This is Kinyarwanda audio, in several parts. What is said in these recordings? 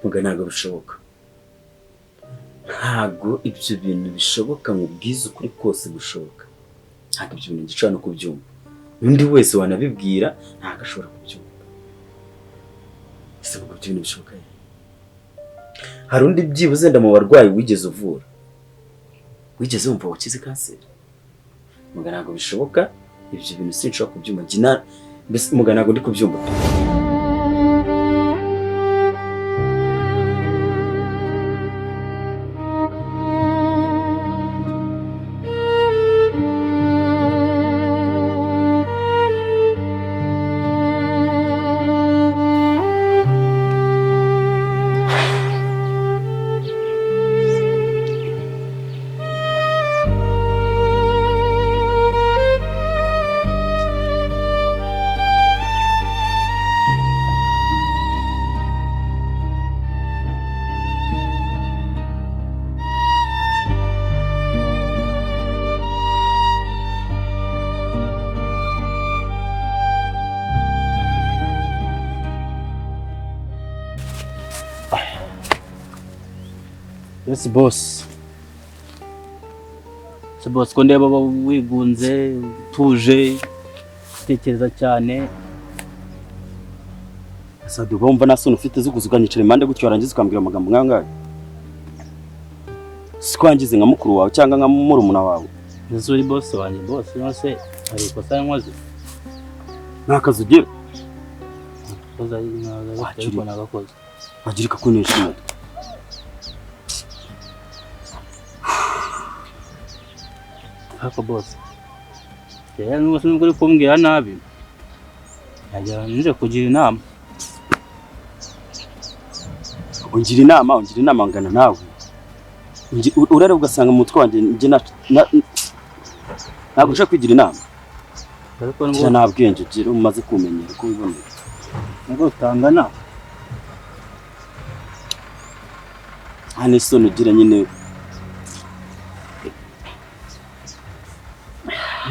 muga ntago bishoboka. Ntago ibyo bintu bishoboka mu bwiza ukuri kose gushoboka. Ntago ibyo bintu ngicana kubyumva. Undi wese wanabibwira ntago ashobora kubyumva. Ese ubwo ibyo bintu bishoboka. Hari undi byibuze nda mu barwayi wigeze uvura. Wigeze wumva wakize kanseri. Muga ntago bishoboka. Ibyo bintu sinshobora kubyumva. Gina mbese muga ntago ndi kubyumva. Yes boss. Se boss ko ndeba wigunze tuje tekereza cyane. Asa dubomba nasone ufite zuguzuganyicira impande gutyo warangiza ukambwira amagambo nkangaye. Sikwangize nka mukuru wawe cyangwa nka murumuna wawe. Nzuri boss wanjye boss nose ari kosa yankoze. Nakazi ugira. Koza y'inaga nagakoze. Bagirika kunesha umutwe. Hako boss. Cyane n'ubwo uri kumbwira nabi. Najya nje kugira inama. Ungira inama ngana nawe. Urare ugasanga mu mutwe wanjye nje ntabwo ushaka kwigira inama. Ariko ngo nabwenge gira umaze kumenyera ko ubibonera. Ngo utangana. Hane sone ugira nyine.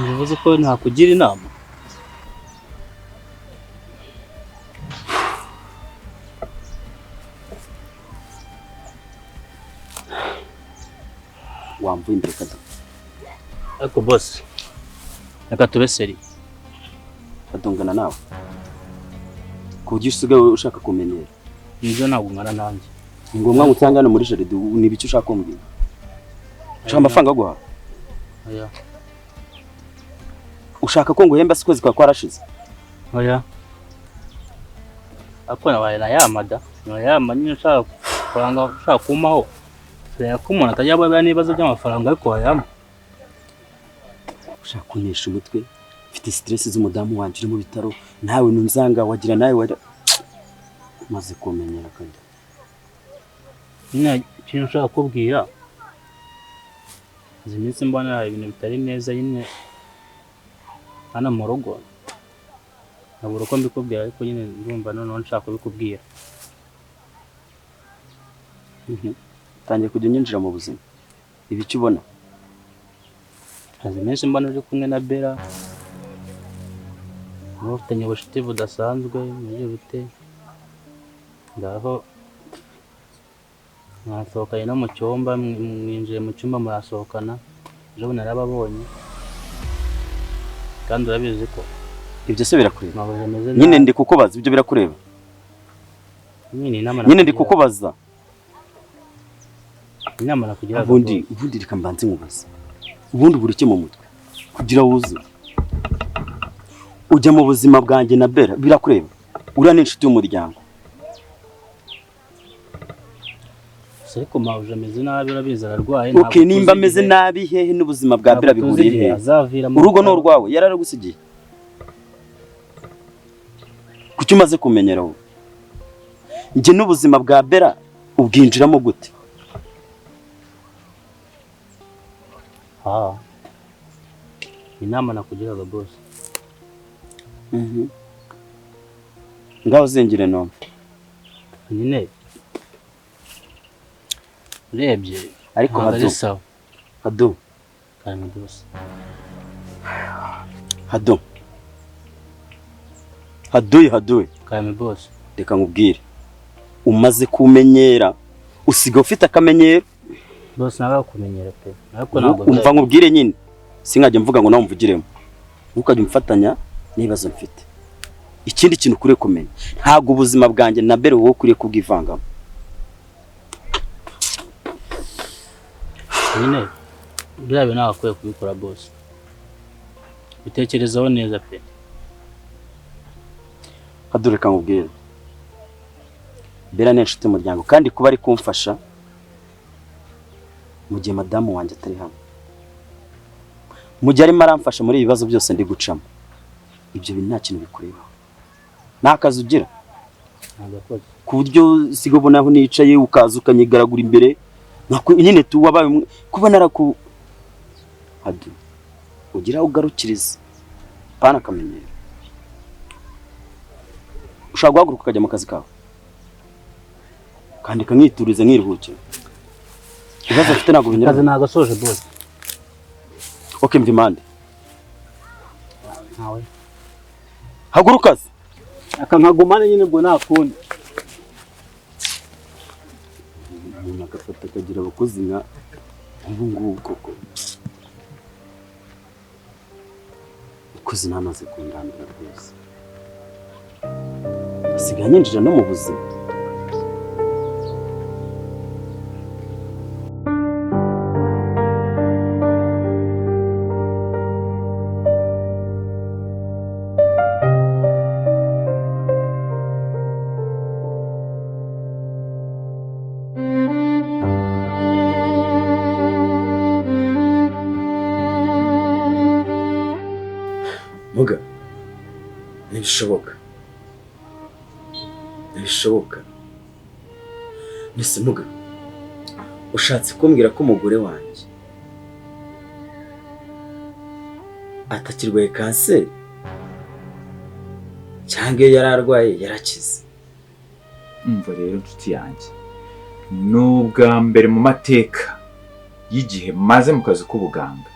Bivuze ko nta kugira inama. Wamvuye imbere kada. Ariko boss. Reka tube seri. Badongana nawe. Kugira usigaye ushaka kumenyera. Nibyo ntabwo ngana nanjye. Ngomwa ngutangana muri jaride nibice ushaka kumbwira. Ushaka amafaranga guha. Oya. Ushaka ko nguhemba sikwezi kwa kwarashize. Oya. Ako nabaye na yamada. Yama nyine ushaka faranga ushaka kumaho. Reka ko umuntu atajya nibazo by'amafaranga ariko wayama. Ushaka kunesha umutwe. Mfite stress z'umudamu wanje uri mu bitaro. Nawe nunzanga wagira nawe maze kumenyera kandi. Nyine ikintu ushaka kubwira. Izi minsi mbona ibintu bitari neza nyine. Hano mu rugo. Nabura ko mbikubwira ariko nyine ndumva none nshaka kubikubwira. Tangiye kujya nyinjira mu buzima. Ibi cyubona. Izi minsi mbona uri kumwe na Bella. Mufitanye ubucuti budasanzwe muri bute. Ndaho mwasohokanye no mu cyumba mwinjiye mu cyumba murasohokana. Ejo narababonye. Kandi urabizi ko ibyo se birakureba. Nyine ndi kukubaza ibyo birakureba. Nyine ndi kukubaza. Inama nakugira ubundi reka mbanze nkubaza. Ubundi burike mu mutwe kugira wuze. Ujya mu buzima bwanjye na Bella birakureba. Ura n'inshuti y'umuryango. Ariko mawuje ameze nabi urabizi ararwaye. Okay, nimba ameze nabi hehe n'ubuzima bwa Bella bihuriye he? Urugo no rwawe yararagusigiye. Kuki umaze kumenyera wowe? Nje n'ubuzima bwa Bella ubwinjiramo gute? Inama nakugiraga boss. Ngaho zengire no. Nyine urebye ariko hado kandi boss hado kandi boss reka nkubwire umaze kumenyera usiga ufite akamenyero. Bose naga kumenyera pe. Ariko ntabwo umva nkubwire nyine sinkajya mvuga ngo nawe mvugiremo. Ntukajye umfatanya nibazo mfite. Ikindi kintu kure kumenya ntabwo ubuzima bwanjye na mbere wowe kuriye kubwivangamo. Nyine birabe nakwiye kubikora boss. Bitekerezaho neza pe. Kadureka nkubwire Bera ni inshuti y'umuryango kandi kuba ari kumfasha mu gihe madamu wanjye atari hano, mu gihe arimo aramfasha muri ibibazo byose ndi gucamo. Ibyo bintu nta kintu bikureba, nta kazi ugira ku buryo sigo ubona aho nicaye ukaza ukanyigaragura imbere nyine tu wabaye kuba naraku adu ugira ugarukiriza pana akamenyero. Ushaka guhaguruka ukajya mu kazi kawe kandi kanyiturize nkiruhukire. Ibibazo afite ntabwo binyura. Kazi nagasoje boss. Okay mvimande. Nawe. Hagurukaze. Akankagumane nyine bwo nakundi. Umuntu agafata akagira abakozi nka ubu ngubu koko. Abakozi namaze kundambira rwose. Asigaye anyinjira no mu buzima. Muga, ntibishoboka. Nise Muga, ushatse kumbwira ko umugore wanjye atakirwaye kanseri cyangwa iyo yararwaye yarakize? Umva rero nshuti yanjye, n'ubwa mbere mu mateka y'igihe maze mu kazi k'ubuganga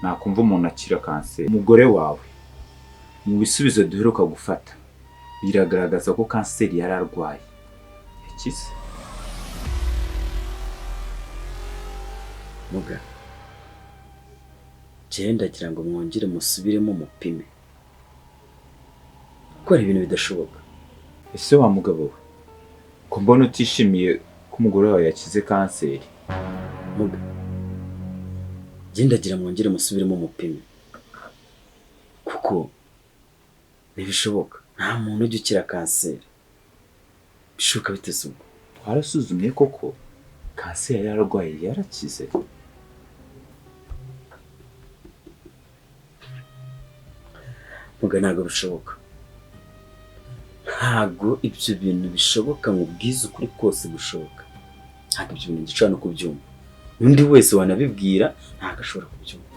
nakumva umuntu akira kanseri. Umugore wawe mu bisubizo duheruka gufata biragaragaza ko kanseri yararwaye yakize. Muga, ndagira ngo mwongere musubiremo mupime ko ari ibintu bidashoboka. Ese wa mugabo we ko mbona utishimiye ko umugore wawe yakize kanseri? Muga, ndagira mwongere musubiremo mupime kuko ntibishoboka. Nta muntu ujya ukira kanseri. Bishoboka biteze ubwo. Twarasuzumye koko kanseri yararwaye yarakize. Muga, ntabwo bishoboka. Ntabwo ibyo bintu bishoboka mu bwiza ukuri kose bushoboka. Ntabwo ibyo bintu ndishobora no kubyumva. Undi wese wanabibwira ntabwo ashobora kubyumva.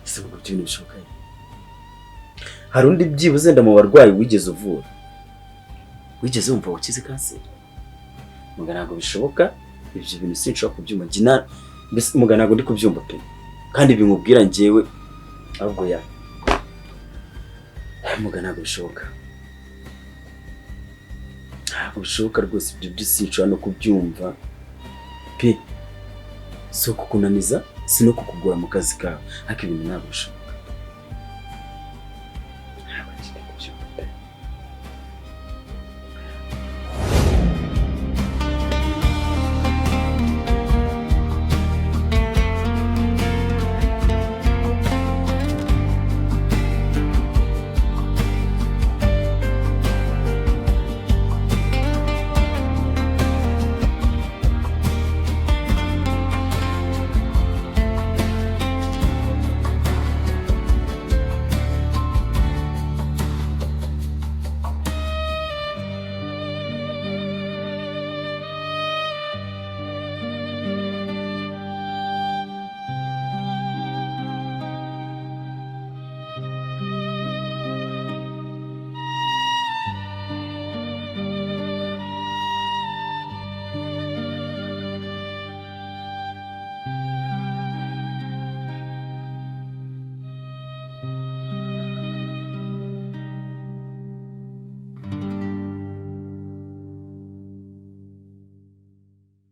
Ese ubwo ibyo bintu bishoboka? Hari undi byibuze nda mu barwayi wigeze uvura wigeze wumva wakize kanseri? Muga, ntabwo bishoboka. Ibyo bintu sinshobora kubyumva. Mbese Muga, ntabwo ndi kubyumva pe. Kandi bimubwira njyewe ahubwo ya Muga, ntabwo bishoboka. Ntabwo bishoboka rwose. Ibyo byose sinshobora no kubyumva pe. Si kukunaniza, si no kukugora mu kazi kawe. Ariko ibintu ntabwo bishoboka. Ntabwo ndi kubyumva pe.